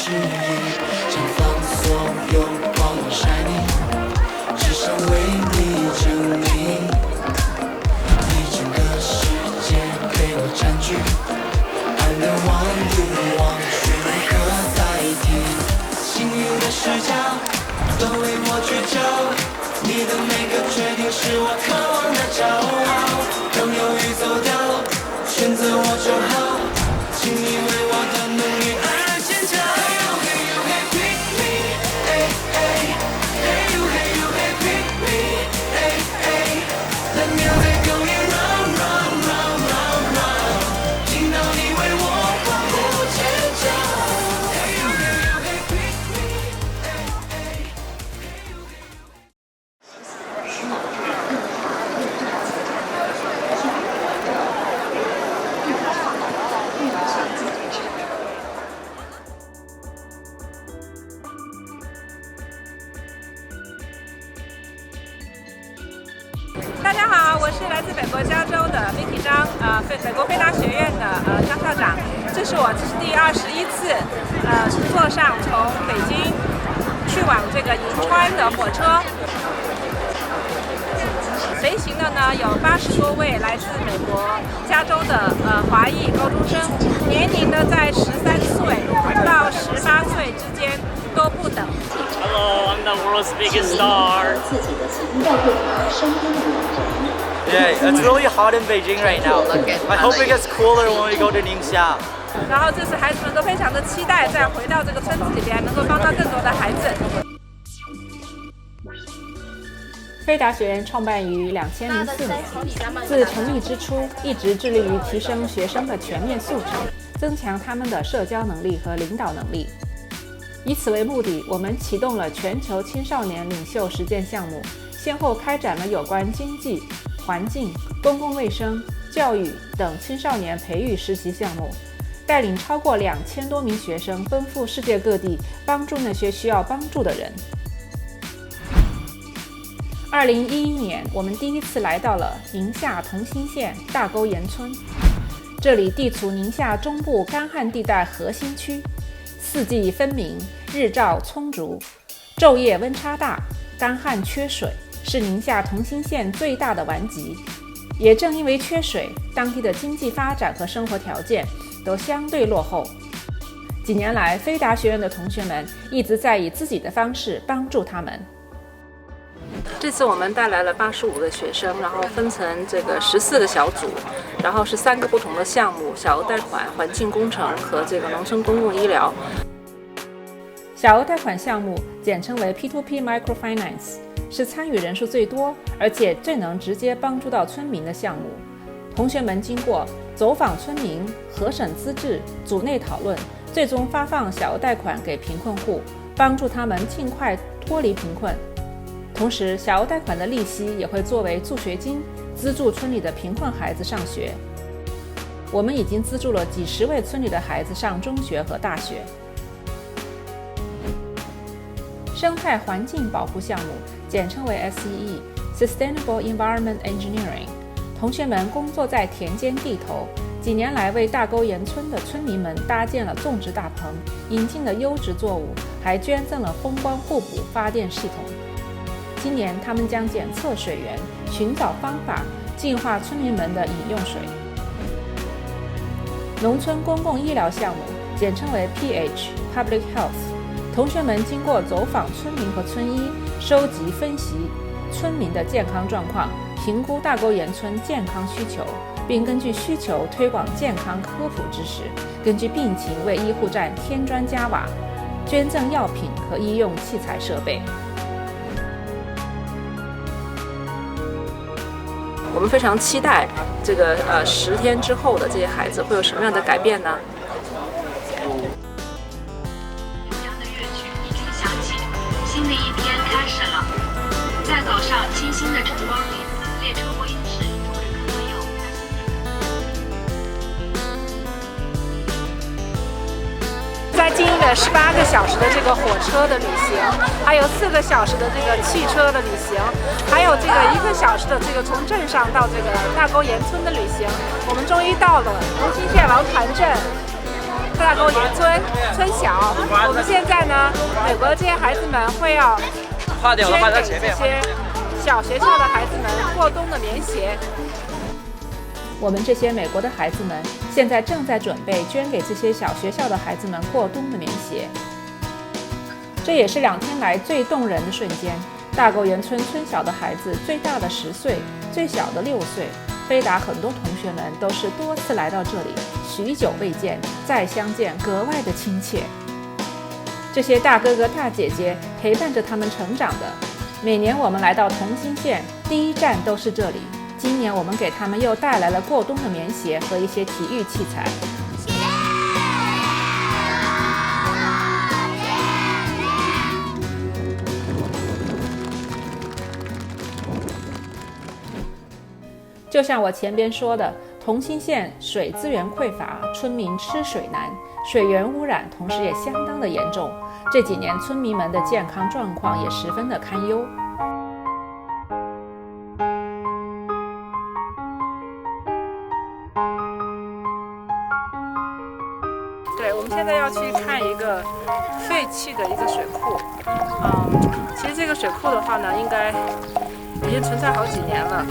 质疑，绽放所有光芒 shining， 只想为你证明，你整个世界被我占据，爱流忘欲望却无可代替，幸运的视角都为我聚焦，你的每个决定是我渴望的骄傲，当犹豫走掉，选择我就好，请你为我的努力而坚强。Hey you hey pick me， hey hey hey you hey you hey pick me， hey hey let music go round round round round round， 听到你为我欢呼尖叫。Hey you hey you hey pick me， hey hey hey you hey you。大家好，我是来自美国加州的 Vicky 张，美国菲达学院的张校长。这是我第21次坐上从北京去往这个银川的火车。随行的呢有80多位来自美国加州的华裔高中生，年龄呢在13岁到18岁之间都不等。Hello, I'm the world's biggest star. Yeah, it's really hot in Beijing right now. I hope it gets cooler when we go to Ningxia. 然后这次孩子们都非常的期待再回到这个村子里边，能够帮到更多的孩子。飞达学院创办于2004年，自成立之初一直致力于提升学生的全面素质，增强他们的社交能力和领导能力。以此为目的，我们启动了全球青少年领袖实践项目，先后开展了有关经济、环境、公共卫生、教育等青少年培育实习项目，带领超过2000多名学生奔赴世界各地，帮助那些需要帮助的人。2011年，我们第一次来到了宁夏同心县大沟岩村，这里地处宁夏中部干旱地带核心区，四季分明，日照充足，昼夜温差大，干旱缺水，是宁夏同心县最大的顽疾。也正因为缺水，当地的经济发展和生活条件都相对落后。几年来，飞达学院的同学们一直在以自己的方式帮助他们。这次我们带来了85个学生，然后分成这个14个小组，然后是3个不同的项目：小额贷款、环境工程和这个农村公共医疗。小额贷款项目简称为 P2P Microfinance， 是参与人数最多，而且最能直接帮助到村民的项目。同学们经过走访村民、核审资质、组内讨论，最终发放小额贷款给贫困户，帮助他们尽快脱离贫困。同时，小额贷款的利息也会作为助学金，资助村里的贫困孩子上学。我们已经资助了几十位村里的孩子上中学和大学。生态环境保护项目简称为 SEE，Sustainable Environment Engineering。同学们工作在田间地头，几年来为大沟岩村的村民们搭建了种植大棚，引进了优质作物，还捐赠了风光互补发电系统。今年，他们将检测水源，寻找方法，净化村民们的饮用水。农村公共医疗项目简称为 PH，Public Health。同学们经过走访村民和村医，收集分析村民的健康状况，评估大沟岩村健康需求，并根据需求推广健康科普知识，根据病情为医护站添砖加瓦，捐赠药品和医用器材设备。我们非常期待这个10天之后的这些孩子会有什么样的改变呢？乐曲已经响起，新的一天开始了。在走上清新的晨光里，列车播音室住着可能有在经历了18个小时的这个火车的旅行，还有4个小时的这个汽车的旅行，还有这个1个小时的这个从镇上到这个大沟岩村的旅行，我们终于到了同心县王团镇。大沟岩村村小。我们现在呢，美国的这些孩子们会要捐给这些小学校的孩子们过冬的棉鞋。我们这些美国的孩子们现在正在准备捐给这些小学校的孩子们过冬的棉鞋。这也是2天来最动人的瞬间。大沟岩村村小的孩子，最大的10岁，最小的6岁，菲达很多同学们都是多次来到这里，许久未见，再相见格外的亲切。这些大哥哥大姐姐陪伴着他们成长的。每年我们来到同心县，第一站都是这里。今年我们给他们又带来了过冬的棉鞋和一些体育器材。就像我前边说的，同心县水资源匮乏，村民吃水难，水源污染同时也相当的严重。这几年村民们的健康状况也十分的堪忧。对，我们现在要去看一个废弃的一个水库。其实这个水库的话呢，应该已经存在好几年了。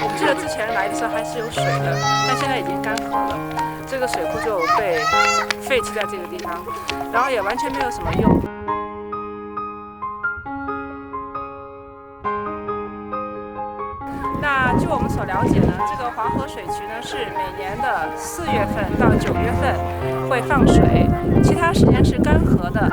我记得之前来的时候还是有水的，但现在已经干涸了。这个水库就被废弃在这个地方，然后也完全没有什么用。那据我们所了解呢，这个黄河水渠呢是每年的4月份到9月份会放水，其他时间是干涸的。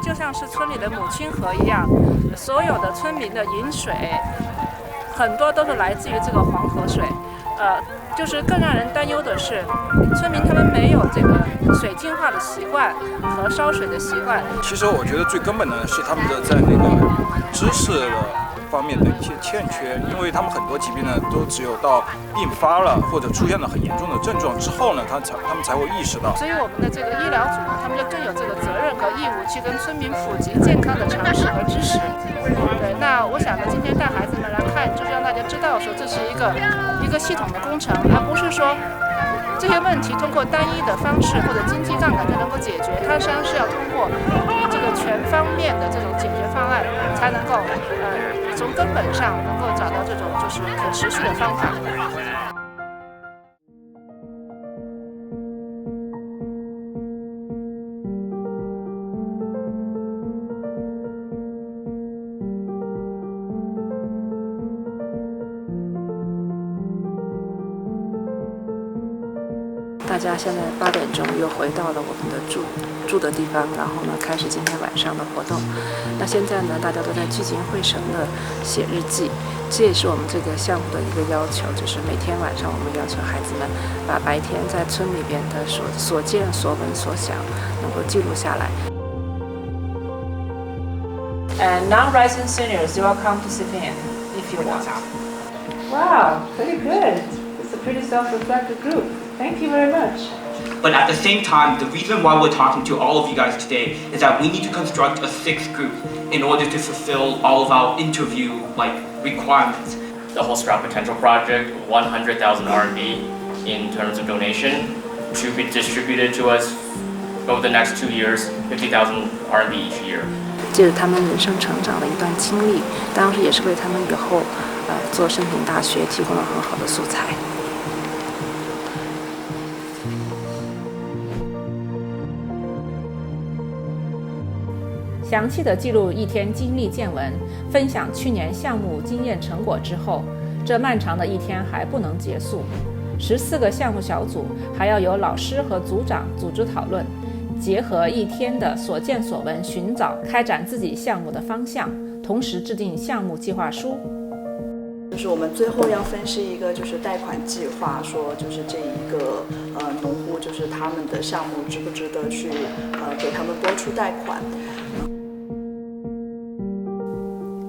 就像是村里的母亲河一样，所有的村民的饮水很多都是来自于这个黄河水。就是更让人担忧的是，村民他们没有这个水净化的习惯和烧水的习惯。其实我觉得最根本的是他们的在那个知识方面的一些欠缺，因为他们很多疾病呢都只有到病发了或者出现了很严重的症状之后呢，他们才会意识到。所以我们的这个医疗组呢，他们就更有这个责任和义务去跟村民普及健康的常识和知识。对，那我想呢，今天带孩子们来看，就是让大家知道说这是一个系统的工程，而不是说这些问题通过单一的方式或者经济杠杆就能够解决，它实际上是要通过这个全方面的这种解决方案，才能够从根本上能够找到这种就是可持续的方法。大家现在8点钟又回到了我们的住的地方，然后呢开始今天晚上的活动。那现在呢大家都在聚精会神的写日记，这也是我们这个项目的一个要求，就是每天晚上我们要求孩子们把白天在村里边的所见所闻所想能够记录下来。And now rising seniors, you are welcome to sit in if you want. Wow, pretty good. It's a pretty self-reflective group. Thank you very much. But at the same time, the reason why we're talking to all of you guys today is that we need to construct a 6th group in order to fulfill all of our interview requirements. The whole Sprout Potential Project, 100,000 RMB in terms of donation, to be distributed to us over the next 2 years, 50,000 RMB each year. 这是他们人生成长的一段经历，当时也是为他们以后做申请大学提供了很好的素材。详细的记录1天经历见闻，分享去年项目经验成果之后，这漫长的1天还不能结束。14个项目小组还要由老师和组长组织讨论，结合1天的所见所闻寻找，开展自己项目的方向，同时制定项目计划书。就是我们最后要分析一个就是贷款计划，说就是这一个农户就是他们的项目值不值得去给他们拨出贷款。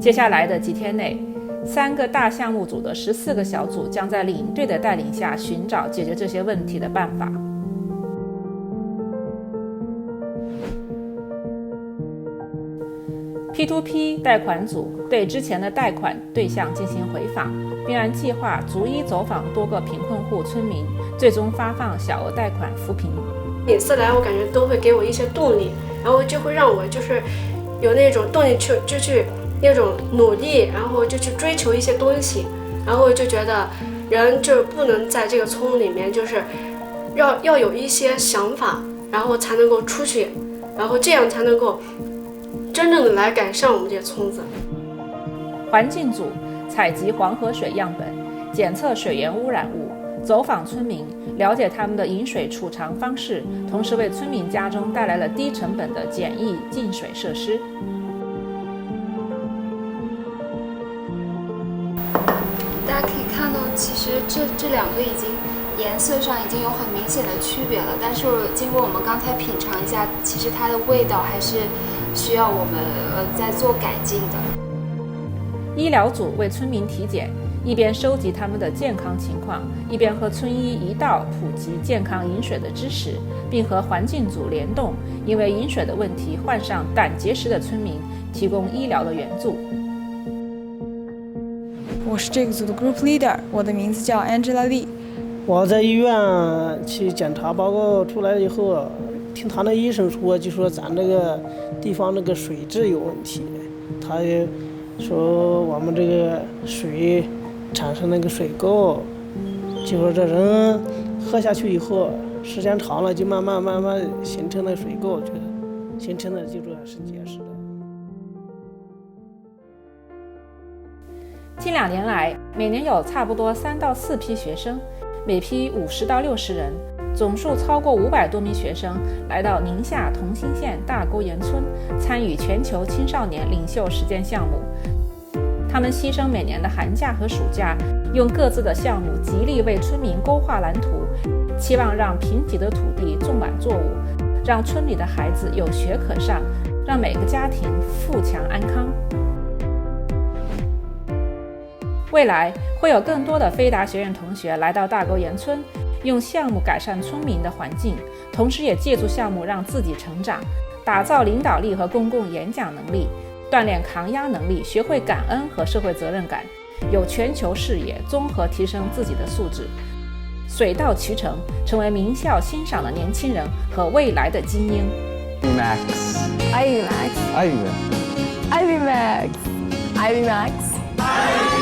接下来的几天内，3个大项目组的14个小组将在领队的带领下寻找解决这些问题的办法。P2P 贷款组对之前的贷款对象进行回访，并按计划逐一走访多个贫困户村民，最终发放小额贷款扶贫。每次来我感觉都会给我一些动力，然后就会让我就是有那种动力去那种努力，然后就去追求一些东西，然后就觉得人就不能在这个村里面，就是要有一些想法，然后才能够出去，然后这样才能够真正的来改善我们这些村子。环境组采集黄河水样本，检测水源污染物，走访村民，了解他们的饮水储藏方式，同时为村民家中带来了低成本的简易净水设施。大家可以看到，其实这两个已经颜色上已经有很明显的区别了，但是经过我们刚才品尝一下，其实它的味道还是需要我们再做改进的。医疗组为村民体检，一边收集他们的健康情况，一边和村医一道普及健康饮水的知识，并和环境组联动，因为饮水的问题患上胆结石的村民提供医疗的援助。我是这个组的 Group Leader， 我的名字叫 Angela Lee。我在医院去检查报告出来以后，听他那医生说，就说咱这个地方那个水质有问题，他也说我们这个水产生那个水垢，就说这人喝下去以后，时间长了就慢慢形成了水垢，就形成的就说是结石的。近2年来，每年有差不多3到4批学生，每批50到60人，总数超过500多名学生来到宁夏同心县大沟岩村参与全球青少年领袖实践项目。他们牺牲每年的寒假和暑假，用各自的项目极力为村民勾画蓝图，期望让贫瘠的土地种满作物，让村里的孩子有学可上，让每个家庭富强安康。未来会有更多的飞达学院同学来到大沟岩村，用项目改善村民的环境，同时也借助项目让自己成长，打造领导力和公共演讲能力，锻炼抗压能力，学会感恩和社会责任感，有全球视野，综合提升自己的素质，水到渠成，成为名校欣赏的年轻人和未来的精英。Ivy Max， Ivy Max， Ivy Max， Ivy Max。